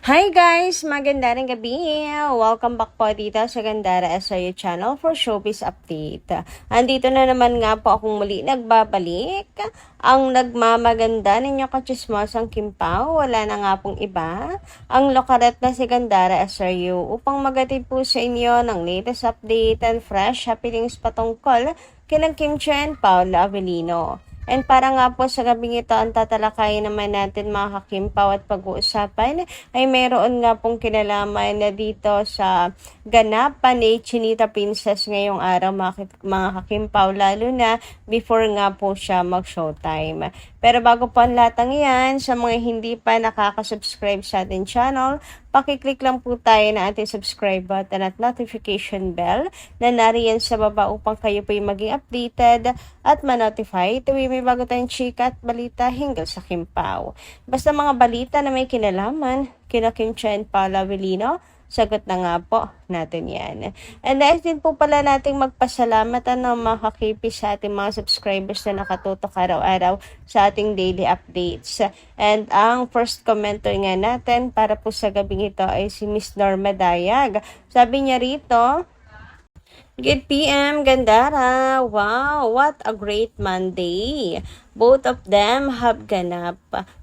Hi guys! Magandang gabi! Welcome back po dito sa Gandara SRU channel for Showbiz Update. Andito na naman nga po akong muli nagbabalik. Ang nagmamaganda ninyo kachismosang Kim Pao, wala na nga pong iba. Ang lokaret na si Gandara SRU upang magatid po sa inyo ng latest update and fresh happenings patungkol kina Kim Chiu and Paula Avellino. And para nga po sa gabing ito, ang tatalakayin naman natin mga kakimpaw at pag-uusapan ay mayroon nga pong kinalaman na dito sa ganapan ni Chinita Princess ngayong araw mga kakimpaw, lalo na before nga po siya mag-showtime. Pero bago po ang lahat ng yan, sa mga hindi pa nakaka-subscribe sa ating channel, pakiclick lang po tayo na ating subscribe button at notification bell na nariyan sa baba upang kayo po yung maging updated at ma-notify tuwing may bago tayong chika at balita hinggil sa Kim Pao. Basta mga balita na may kinalaman kina Kim Chiu and Paula Avellino, sagot na nga po natin yan. And nais din po pala nating magpasalamat mga kakipi sa ating mga subscribers na nakatutok araw-araw sa ating daily updates. And ang first commenter nga natin para po sa gabing ito ay si Miss Norma Dayag. Sabi niya rito, "Good PM, Gandara. Wow, what a great Monday. Both of them have ganap.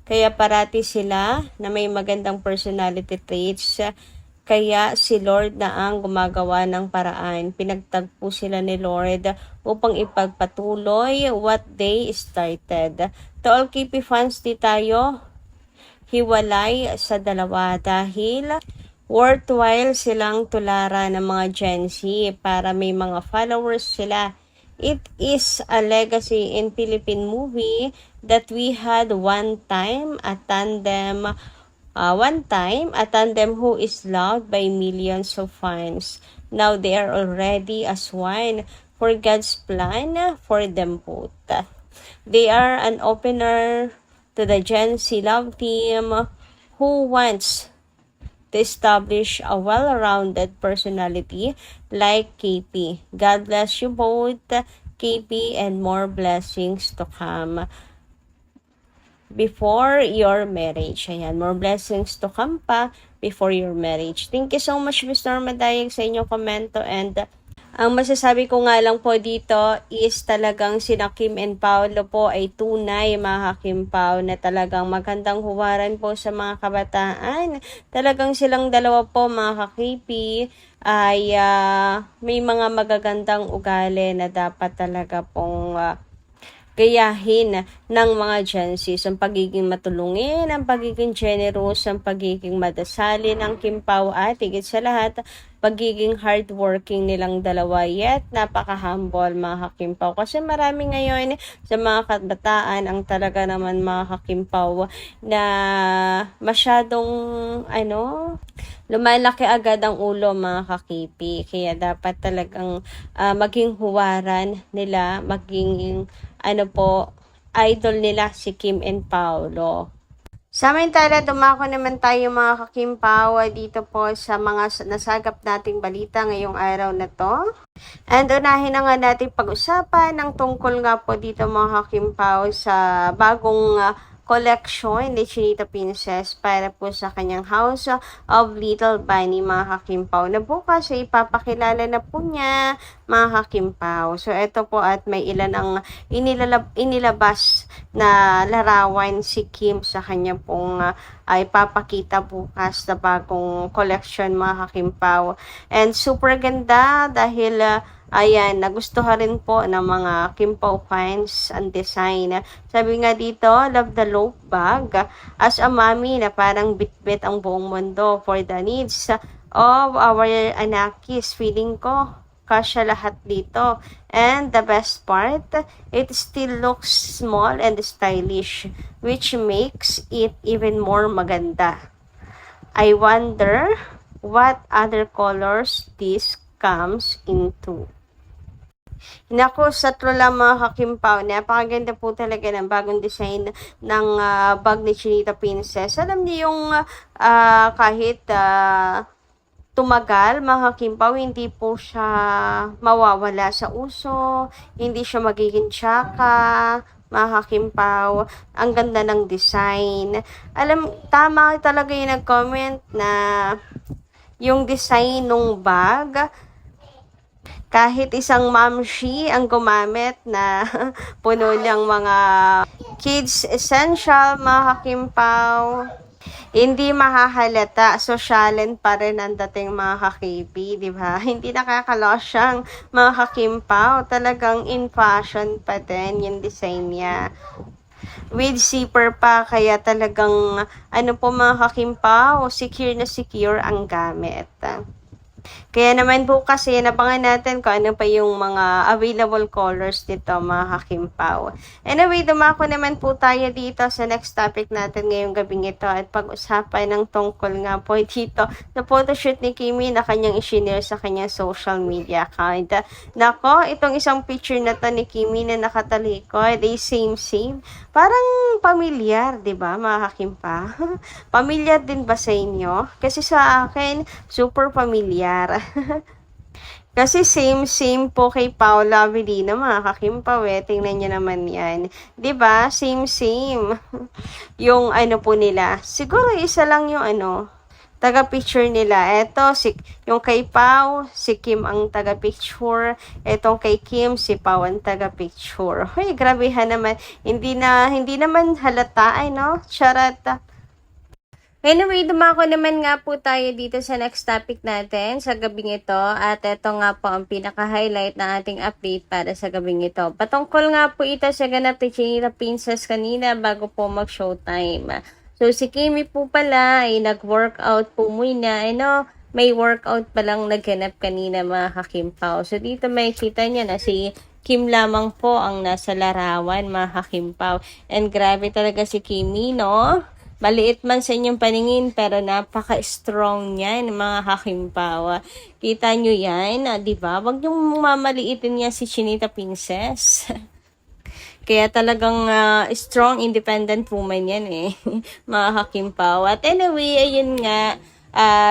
Kaya parati sila na may magandang personality traits. Kaya si Lord na ang gumagawa ng paraan. Pinagtagpo sila ni Lord upang ipagpatuloy what they started. To all KP fans, di tayo hiwalay sa dalawa dahil worthwhile silang tularan ng mga Gen Z para may mga followers sila. It is a legacy in Philippine movie that we had one time a tandem who is loved by millions of fans. Now they are already as one for God's plan for them both. They are an opener to the Gen Z love team who wants to establish a well-rounded personality like KP. God bless you both, KP, and more blessings to come before your marriage." Ayan, more blessings to come pa before your marriage. Thank you so much, Mr. Madayag, sa inyong komento. And ang masasabi ko nga lang po dito is talagang sina Kim and Paolo po ay tunay mga Kim-Pao na talagang magandang huwaran po sa mga kabataan. Talagang silang dalawa po mga kakipi ay may mga magagandang ugali na dapat talaga pong gayahin ng mga Gen Z. Ang pagiging matulungin, ang pagiging generous, ang pagiging madasalin ng Kim Pao at higit sa lahat, pagiging hardworking nilang dalawa, yet napaka-humble mga Kim Pao. Kasi marami ngayon sa mga kabataan ang talaga naman mga Kim Pao na masyadong lumalaki agad ang ulo mga kakipi. Kaya dapat talagang maging huwaran nila, maging idol nila si Kim and Paolo. Samantala, dumako naman tayo mga kakimpaw dito po sa mga nasagap nating balita ngayong araw na to. And unahin na nga natin pag-usapan ng tungkol nga po dito mga kakimpaw sa bagong collection ni Chinita Princess para po sa kanyang House of Little Bunny mga kakimpaw na bukas ay ipapakilala na po niya mga kakimpaw. So ito po at may ilan ang inilabas na larawan si Kim sa kanya pong ay papakita bukas na bagong collection mga kakimpaw. And super ganda dahil ayan, nagustuhan rin po ng mga Kim Pao fans ang design. Sabi nga dito, love the loaf bag as a mommy na parang bit-bit ang buong mundo for the needs of our anakis. Feeling ko, kasya lahat dito. And the best part, it still looks small and stylish, which makes it even more maganda. I wonder what other colors this comes into. Naku, sa trula mga kakimpaw, napakaganda po talaga ng bagong design ng bag ni Chinita Princess. Alam niyo yung kahit tumagal mga kakimpaw, hindi po siya mawawala sa uso, hindi siya magiging tsaka, mga kakimpaw. Ang ganda ng design. Tama talaga yung nag-comment na yung design ng bag, kahit isang mamshi ang gumamit na puno niyang mga kids essential, mga kakimpaw. Hindi mahahalata, sosyalin pa rin ang dating mga kakipi, di ba? Hindi nakakalosyang mga kakimpaw, talagang in fashion pa din yung design niya. With zipper pa, kaya talagang ano po mga kakimpaw, secure na secure ang gamit. Kaya naman po kasi nabangan natin kung ano pa yung mga available colors dito mga kakimpaw. Anyway, dumako naman po tayo dito sa next topic natin ngayong gabing ito at pag-usapan ng tungkol nga po dito na photoshoot ni Kimi na kanyang isinare sa kanyang social media account. Nako, itong isang picture na to ni Kimi na nakatalikod ay same. Parang pamilyar, di ba mga kakimpaw? Pamilyar din ba sa inyo? Kasi sa akin, super pamilyar. Kasi same po kay Paula Avellino, mga kakimpaw eh. Tingnan nyo naman yan. 'Di ba? Same. Yung ano po nila. Siguro isa lang yung taga-picture nila. Yung kay Pau, si Kim ang taga-picture. Etong kay Kim, si Pau ang taga-picture. Hoy, grabehan naman. Hindi naman halata, ay no? Charot. Anyway, dumako naman nga po tayo dito sa next topic natin sa gabing ito. At ito nga po ang pinaka-highlight ng ating update para sa gabing ito. Patungkol nga po ito sa ganap ni Chinita Princess kanina bago po mag-showtime. So, si Kimi po pala ay nag-workout po muna. May workout palang naghanap kanina mga kakimpaw. So, dito may kita niya na si Kim lamang po ang nasa larawan mga kakimpaw. And grabe talaga si Kimi, no? Maliit man sa inyong paningin, pero napaka-strong niyan, mga kakimpaw. Kita nyo yan, di ba? Wag niyong mamaliitin niya si Chinita Princess. Kaya talagang strong, independent woman yan eh, mga kakimpaw. At anyway, ayun nga,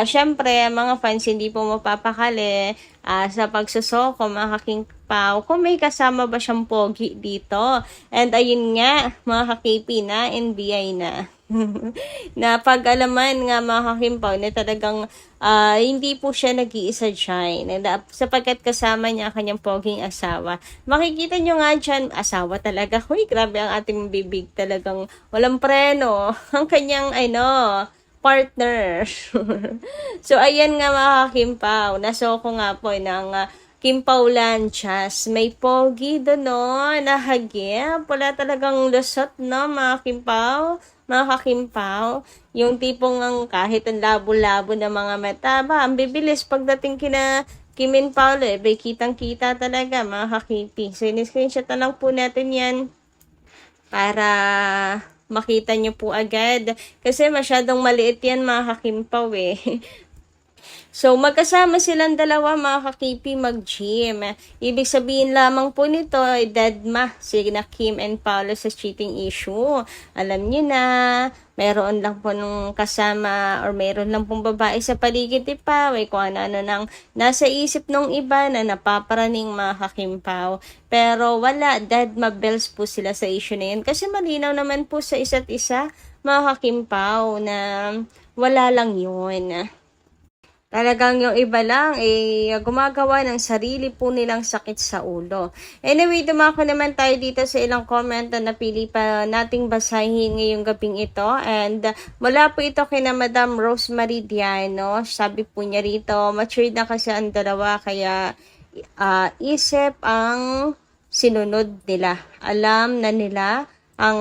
syempre, mga fans hindi po mapapakali sa pagsusoko, mga kakimpaw, kung may kasama ba siyang pogi dito. And ayun nga, mga kakipi na, NBI na. Na pag-alaman nga mga kakimpaw na talagang hindi po siya nag-iisa dyan. Sapagkat kasama niya kanyang poging asawa. Makikita nyo nga dyan, asawa talaga. Huy, grabe ang ating bibig, talagang walang preno. Ang kanyang, partner. So, ayan nga mga kakimpaw. Nasoko nga po ng Kimpaw Lanchas. May pogi doon, no? Nahagip. Wala talagang lusot, no, mga kimpaw? Mga kakimpaw. Yung tipong kahit ang labo-labo ng mga mata, ang bibilis pagdating kina Kimin Paulo, bay kitang-kita talaga, mga kakipi. So, in-screenshot na lang po natin yan para makita nyo po agad. Kasi masyadong maliit yan, mga kakimpaw eh. So, magkasama silang dalawa mga kakipi mag-gym. Ibig sabihin lamang po nito ay deadma si Kim and Paolo sa cheating issue. Alam niyo na, meron lang po nung kasama or meron lang pong babae sa paligid ni Pao. Kung ano nang nasa isip nung iba na napaparaning mga kakimpaw. Pero wala, deadma bells po sila sa issue na yun. Kasi malinaw naman po sa isa't isa mga kakimpaw na wala lang yun. Talagang yung iba lang gumagawa ng sarili po nilang sakit sa ulo. Anyway, dumako naman tayo dito sa ilang comment na napili pa nating basahin ngayong gabing ito. And mula po ito kina Madam Rosemary Diano. Sabi po niya rito, matured na kasi ang dalawa kaya isip ang sinunod nila. Alam na nila ang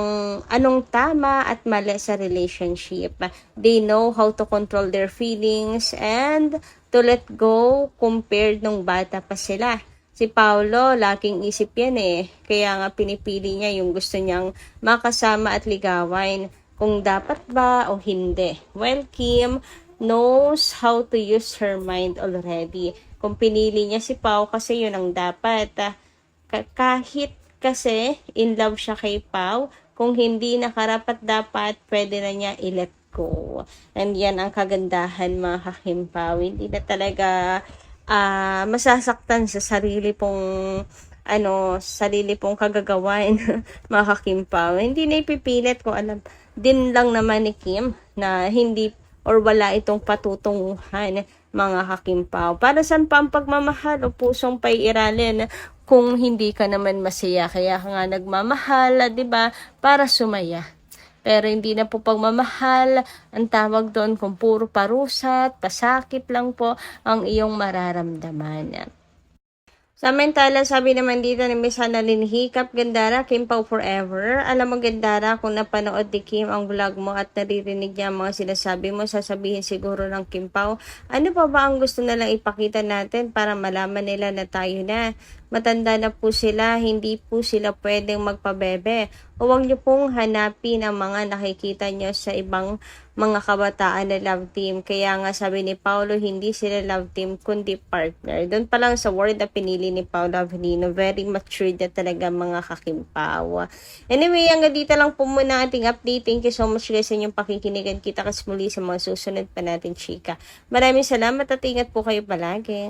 anong tama at mali sa relationship. They know how to control their feelings and to let go compared nung bata pa sila. Si Paolo, laking isip yan eh. Kaya nga pinipili niya yung gusto niyang makasama at ligawan. Kung dapat ba o hindi. Well, Kim knows how to use her mind already. Kung pinili niya si Pao kasi yun ang dapat. Kahit kasi in love siya kay Pao, kung hindi nakarapat dapat, pwede na niya i-let go. And yan ang kagandahan mga kakimpaw. Hindi na talaga masasaktan sa sarili pong sarili pong kagagawan, mga kakimpaw. Hindi na ipipilit ko, alam din lang naman ni Kim na hindi or wala itong patutunguhan, mga kakimpaw. Para saan pa ang pagmamahal o pusong paiiralin kung hindi ka naman masaya? Kaya ka nga nagmamahal, 'di ba? Para sumaya. Pero hindi na po pagmamahal, ang tawag doon kung puro parusa at pasakit lang po ang iyong mararamdaman. Samantala, sabi naman dito ni Miss Annalyn Hiccup, Gandara, Kim Pao Forever. Alam mo, Gandara, kung napanood ni Kim ang vlog mo at naririnig niya ang mga sinasabi mo, sasabihin siguro ng Kim Pao, ano pa ba ang gusto nalang ipakita natin para malaman nila na tayo na? Matanda na po sila, hindi po sila pwedeng magpabebe. Huwag niyo pong hanapin ang mga nakikita niyo sa ibang mga kabataan na love team. Kaya nga sabi ni Paulo, hindi sila love team kundi partner. Doon pa lang sa word na pinili ni Paulo Avelino, very matured na talaga mga kakimpaw. Anyway, hanggang dito lang po muna ating update. Thank you so much guys sa inyong pakikinigan. Kita kas muli sa mga susunod pa natin chika. Maraming salamat at ingat po kayo palagi.